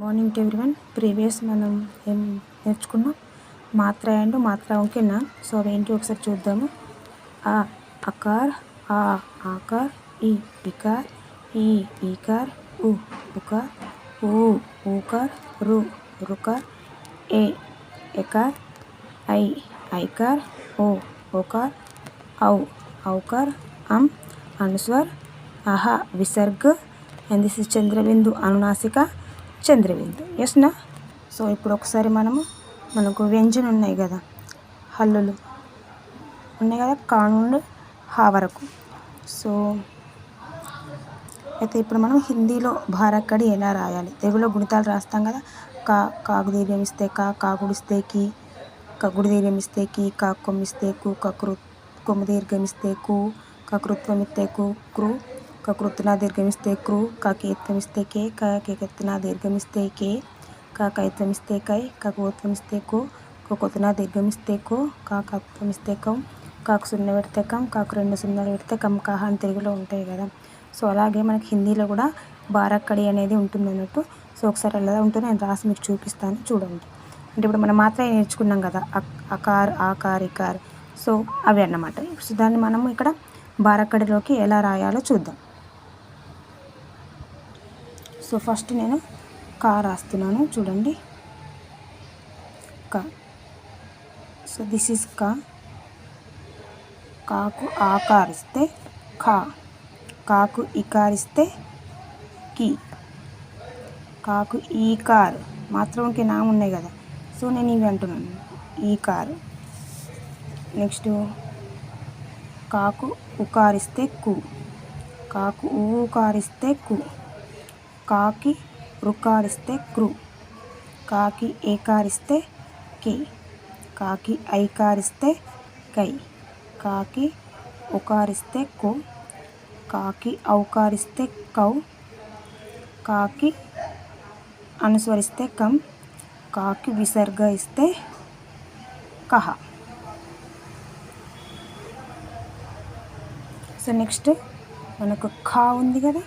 Morning to everyone. Previous మనం ఏం నేర్చుకున్నాం? మాత్ర అండ్ మాత్ర, ఓకేనా? సో అవేంటి ఒకసారి చూద్దాము. ఆ అకార్, ఆ ఆకార్, ఈ ఇకార్, ఈ ఈకార్, ఉ ఉకార్, ఊ ఊకార్, రు రుకార్, ఏ ఎకార్, ఐ ఐకార్, ఓ ఓకార్, ఔ ఔకార్, అనుస్వర్, అహ విసర్గ్, అండ్ దిస్ ఇస్ చంద్రబిందు అనునాసిక చంద్రబిందు. ఎస్నా? సో ఇప్పుడు ఒకసారి మనకు వ్యంజన ఉన్నాయి కదా, హల్లులు ఉన్నాయి కదా, కా నుండి హా వరకు. సో అయితే ఇప్పుడు మనం హిందీలో భారక్కడి ఎలా రాయాలి, తెలుగులో గుణితాలు రాస్తాం కదా. కాకు దీర్ఘం ఇస్తే కాకుడు ఇస్తే కి, కగుడు దీర్ఘం ఇస్తే కి, కొమ్ము ఇస్తే కు, కొమ్ము దీర్ఘం ఇస్తే కు, కకృత్వం ఇస్తే కు క్రు, కకృత్తున దీర్ఘం ఇస్తే క్రు, కకేత్వం ఇస్తే కే, కకేత్తున దీర్ఘం ఇస్తే కే, కైత్వం ఇస్తే కై, కకోత్వం ఇస్తే కు, కొకొత్తున దీర్ఘం ఇస్తే కు, కాకత్వం ఇస్తే కం, కాకు సున్న పెడితే కం, కాకు రెండు సున్నలు పెడితే కం కాహ అని తెలుగులో ఉంటాయి కదా. సో అలాగే మనకి హిందీలో కూడా బారక్కడి అనేది ఉంటుంది అన్నట్టు. సో ఒకసారి ఎలా ఉంటుందో నేను రాసి మీకు చూపిస్తాను, చూడండి. అంటే ఇప్పుడు మనం మాత్రమే నేర్చుకున్నాం కదా, అకార్ ఆకార్ ఇకార్. సో అవి అన్నమాట. సో దాన్ని మనము ఇక్కడ బారక్కడిలోకి ఎలా రాయాలో చూద్దాం. సో ఫస్ట్ నేను కా రాస్తున్నాను, చూడండి. కా. సో దిస్ ఈజ్ కా. కాకు ఆకారిస్తే ఖా, కాకు ఇకారిస్తే కి, కాకు ఈకార్, మాత్రంకి నామ ఉన్నాయి కదా, సో నేను ఇవి అంటున్నాను, ఈకార్. నెక్స్ట్ కాకు ఉకారిస్తే కు, కాకు ఊకారిస్తే కు, కాకి రుకారిస్తే క్రు, కాకి ఏకారిస్తే కే, కాకి ఐకారిస్తే కై, కాకి ఉకారిస్తే కు, కాకి ఔకారిస్తే కౌ, కాకి అనుస్వరిస్తే కం, కాకి విసర్గ ఇస్తే కహ. సో నెక్స్ట్ మనకు ఖా ఉంది కదా,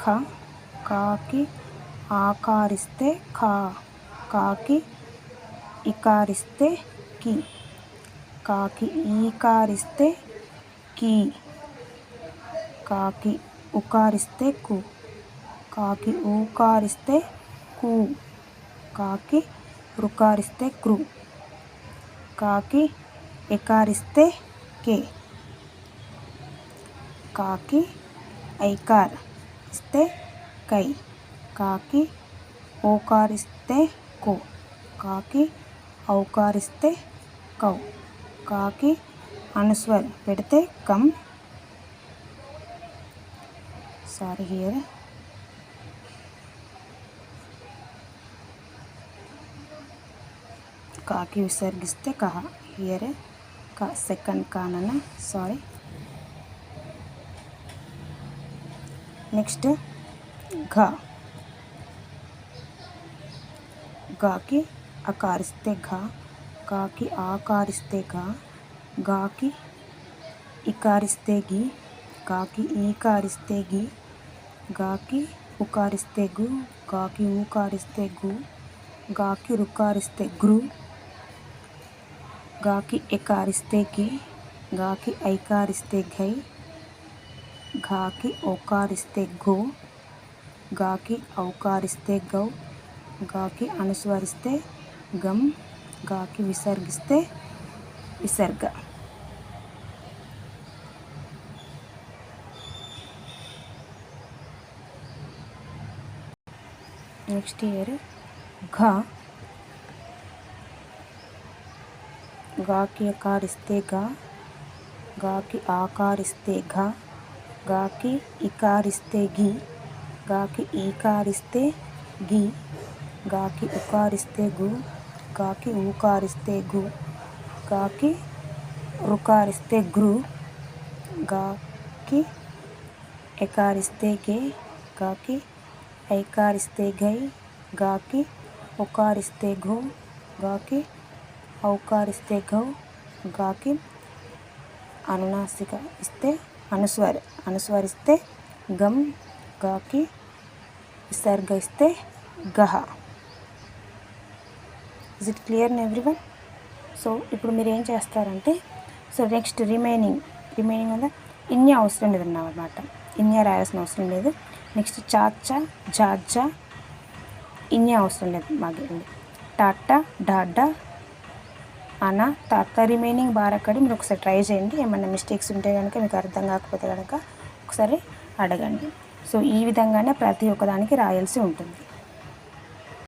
ఖ, కాకి ఆకారిస్తే ఖా, కాకి ఇకారిస్తే కి, కాకి ఈకారిస్తే కీ, కాకి ఉకారిస్తే కు, కాకి ఊకారిస్తే కు, కాకి రుకారిస్తే క్రు, కాకి ఎకారిస్తే కే, కాకి ఐకార్ ఇస్తే కై, కాకి ఓకారిస్తే కో, కాకి ఔకారిస్తే కౌ, కాకి అనుస్వర్ పెడితే కం, సారీ హియర్, కాకి విసర్గిస్తే కహ, హియర్ సెకండ్ కానన, సారీ. నెక్స్ట్ ఘ, గాకి అకారిస్తే ఘ, గాకి ఆకారిస్తే ఘ, గాకి ఇకారిస్తే గి, గాకి ఈకారిస్తే గి, గాకి ఉకారిస్తే గు, గాకి ఊకారిస్తే గు, గాకి రుకారిస్తే గ్రు, గాకి ఎకారిస్తే గి, గాకి ఐకారిస్తే ఘై, ఘాకి ఓకారిస్తే ఘో, గాకి ఔకారిస్తే గౌ, గాకి అనుస్వరిస్తే గం, గాకి విసర్గిస్తే విసర్గ. నెక్స్ట్ ఇయర్ ఘ, గాకి అకారిస్తే గా, గాకి ఆకారిస్తే ఘ, గాకి ఇకారిస్తే గి, గాకి ఈకారిస్తే గి, గాకి ఉకారిస్తే గు, గాకి ఊకారిస్తే గు, గాకి రుకారిస్తే గ్రు, గాకి ఎకారిస్తే గే, గాకి ఐకారిస్తే గై, గాకి ఉకారిస్తే ఘో, గాకి ఔకారిస్తే ఘౌ, గాకి అనునాసిక ఇస్తే అనుస్వరిస్తే గమ్, గాకి విసర్గ ఇస్తే గహ. Is it clear everyone? So ఇప్పుడు మీరు ఏం చేస్తారంటే, సో నెక్స్ట్ రిమైనింగ్ ఉందా, ఇన్య అవసరం లేదన్నమాట, ఇన్య రాయాల్సిన అవసరం లేదు. నెక్స్ట్ చాచా, జాజా, ఇన్య అవసరం లేదు మాకు. టాటా, డాడా, అనా, తాత. రిమైనింగ్ బారక్కడి మీరు ఒకసారి ట్రై చేయండి. ఏమైనా మిస్టేక్స్ ఉంటే కనుక, మీకు అర్థం కాకపోతే కనుక ఒకసారి అడగండి. సో ఈ విధంగానే ప్రతి ఒక్కదానికి రాయాల్సి ఉంటుంది.